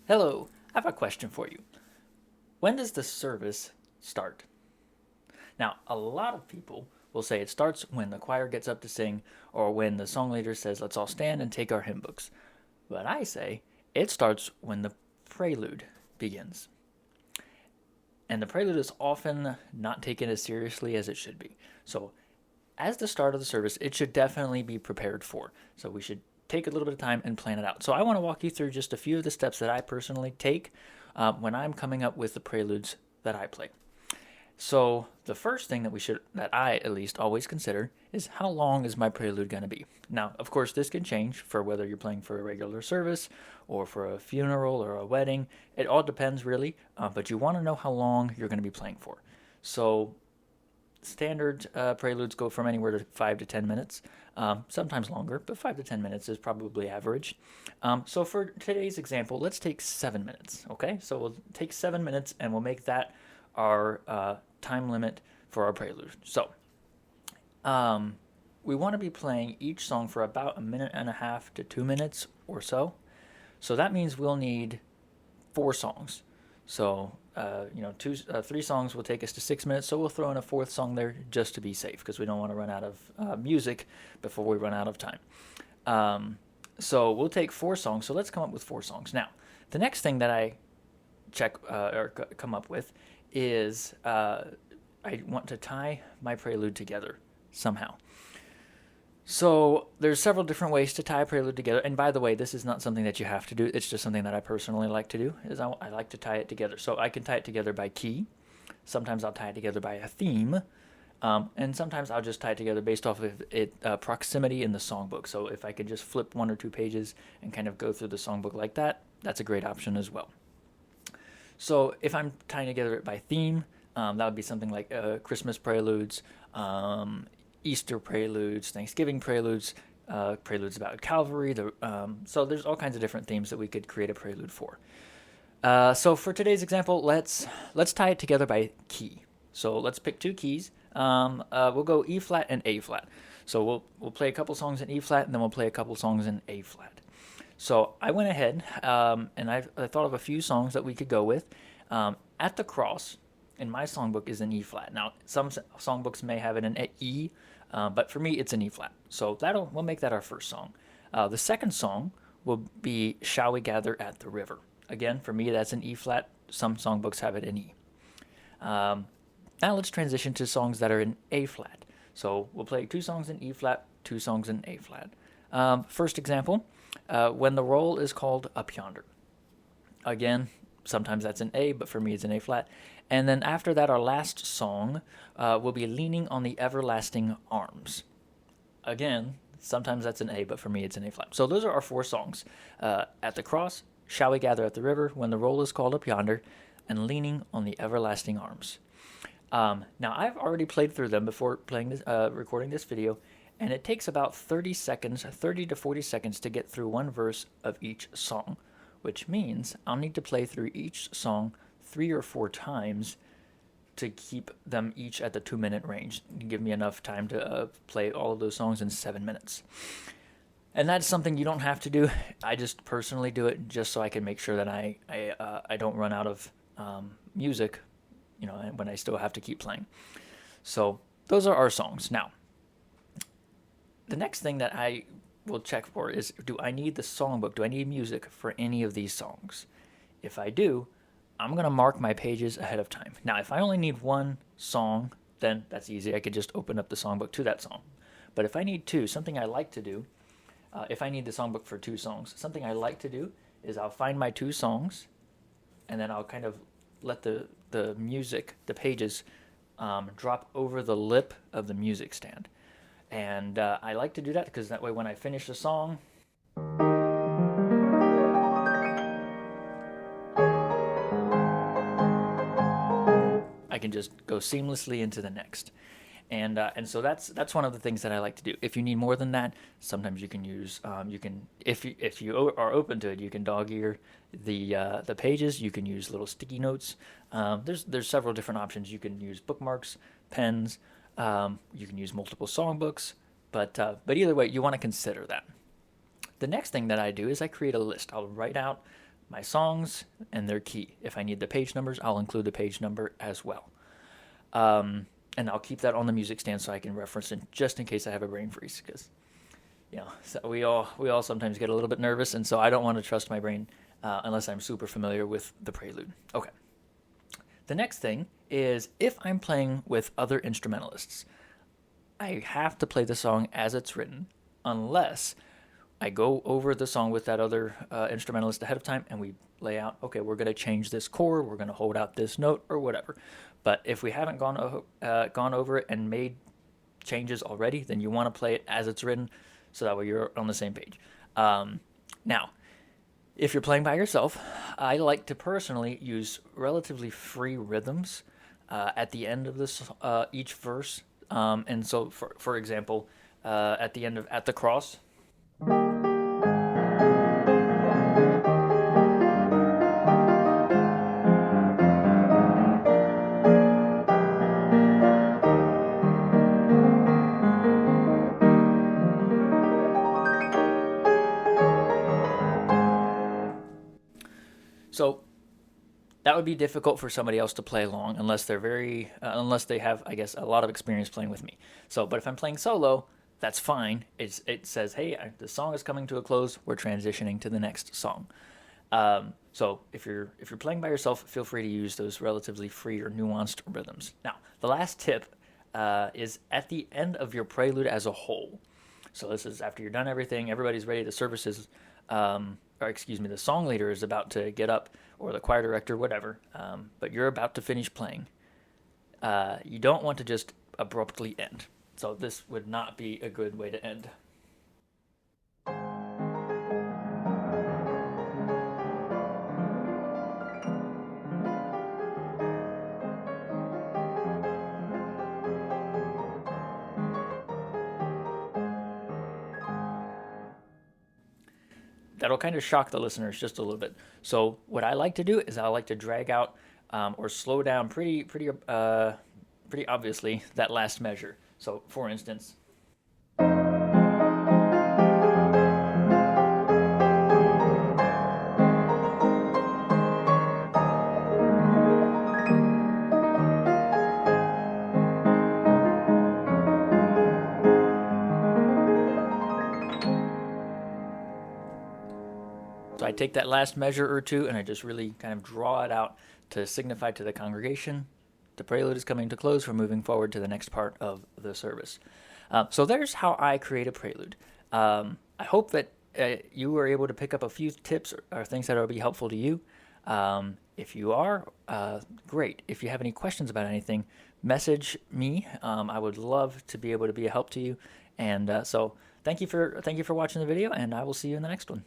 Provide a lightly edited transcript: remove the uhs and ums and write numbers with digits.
Hello, I have a question for you. When does the service start? Now, a lot of people will say it starts when the choir gets up to sing or when the song leader says, let's all stand and take our hymn books. But I say it starts when the prelude begins. And the prelude is often not taken as seriously as it should be. So, as the start of the service, it should definitely be prepared for. So, we should take a little bit of time and plan it out. So, I want to walk you through just a few of the steps that I personally take when I'm coming up with the preludes that I play. So the first thing that I at least always consider is how long is my prelude going to be. Now, of course, this can change for whether you're playing for a regular service or for a funeral or a wedding. It all depends really, but you want to know how long you're going to be playing for. So standard preludes go from anywhere to 5 to 10 minutes, sometimes longer, but 5 to 10 minutes is probably average. So for today's example, let's take 7 minutes, okay? So we'll take 7 minutes and we'll make that our time limit for our prelude. So we want to be playing each song for about 1.5 to 2 minutes or so. So that means we'll need 4 songs. So, 3 songs will take us to 6 minutes, so we'll throw in a 4th song there just to be safe, because we don't want to run out of music before we run out of time. So we'll take 4 songs, so let's come up with 4 songs. Now, the next thing that I come up with is I want to tie my prelude together somehow. So there's several different ways to tie a prelude together. And by the way, this is not something that you have to do. It's just something that I personally like to do. Is I like to tie it together. So I can tie it together by key. Sometimes I'll tie it together by a theme. And sometimes I'll just tie it together based off of proximity in the songbook. So if I could just flip 1 or 2 pages and kind of go through the songbook like that, that's a great option as well. So if I'm tying together it by theme, that would be something like Christmas preludes, Easter preludes, Thanksgiving preludes, preludes about Calvary. So there's all kinds of different themes that we could create a prelude for. So for today's example, let's tie it together by key. So let's pick 2 keys. We'll go E flat and A flat. So we'll play a couple songs in E flat, and then we'll play a couple songs in A flat. So I went ahead and I thought of a few songs that we could go with. At the Cross in my songbook is an E flat. Now some songbooks may have it in E, but for me it's an E flat. So we'll make that our first song. The second song will be Shall We Gather at the River. Again, for me that's an E flat. Some songbooks have it in E. Now let's transition to songs that are in A flat. So we'll play 2 songs in E flat, 2 songs in A flat. First example. When the roll is called Up Yonder. Again, sometimes that's an A, but for me it's an A flat. And then after that, our last song will be Leaning on the Everlasting Arms. Again, sometimes that's an A, but for me it's an A flat. So those are our 4 songs. At the Cross, Shall We Gather at the River, When the Roll is Called Up Yonder, and Leaning on the Everlasting Arms. Now, I've already played through them before recording this video, and it takes about 30 to 40 seconds to get through one verse of each song, which means I'll need to play through each song 3 or 4 times to keep them each at the 2-minute range, to give me enough time to play all of those songs in 7 minutes. And that's something you don't have to do. I just personally do it just so I can make sure that I don't run out of music, when I still have to keep playing. So those are our songs. Now, the next thing that I will check for is, do I need the songbook? Do I need music for any of these songs? If I do, I'm going to mark my pages ahead of time. Now, if I only need 1 song, then that's easy. I could just open up the songbook to that song. But if I need 2, something I like to do, if I need the songbook for 2 songs, something I like to do is I'll find my 2 songs, and then I'll kind of let the music, the pages, drop over the lip of the music stand. And I like to do that because that way when I finish a song, I can just go seamlessly into the next. And so that's one of the things that I like to do. If you need more than that, sometimes you can use if you are open to it, you can dog ear the pages. You can use little sticky notes. There's several different options. You can use bookmarks, pens. You can use multiple songbooks, but either way, you want to consider that. The next thing that I do is I create a list. I'll write out my songs and their key. If I need the page numbers, I'll include the page number as well. And I'll keep that on the music stand so I can reference it just in case I have a brain freeze, because so we all sometimes get a little bit nervous, and so I don't want to trust my brain unless I'm super familiar with the prelude. Okay. The next thing is, if I'm playing with other instrumentalists, I have to play the song as it's written, unless I go over the song with that other instrumentalist ahead of time and we lay out, okay, we're going to change this chord, we're going to hold out this note, or whatever. But if we haven't gone over it and made changes already, then you want to play it as it's written, so that way you're on the same page. Now, if you're playing by yourself, I like to personally use relatively free rhythms at the end of this each verse. And so, for example, at the end of "At the Cross," so that would be difficult for somebody else to play along unless they have, I guess, a lot of experience playing with me. So, but if I'm playing solo, that's fine. It says, hey, the song is coming to a close. We're transitioning to the next song. So if you're playing by yourself, feel free to use those relatively free or nuanced rhythms. Now, the last tip is at the end of your prelude as a whole. So this is after you're done everything, everybody's ready, the the song leader is about to get up, or the choir director, whatever, but you're about to finish playing. You don't want to just abruptly end. So this would not be a good way to end. That'll kind of shock the listeners just a little bit. So what I like to do is I like to drag out or slow down pretty obviously that last measure. So for instance, so I take that last measure or two and I just really kind of draw it out to signify to the congregation the prelude is coming to close. We're moving forward to the next part of the service. So there's how I create a prelude. I hope that you were able to pick up a few tips or things that will be helpful to you. If you are, great. If you have any questions about anything, message me. I would love to be able to be a help to you. And so thank you for watching the video, and I will see you in the next one.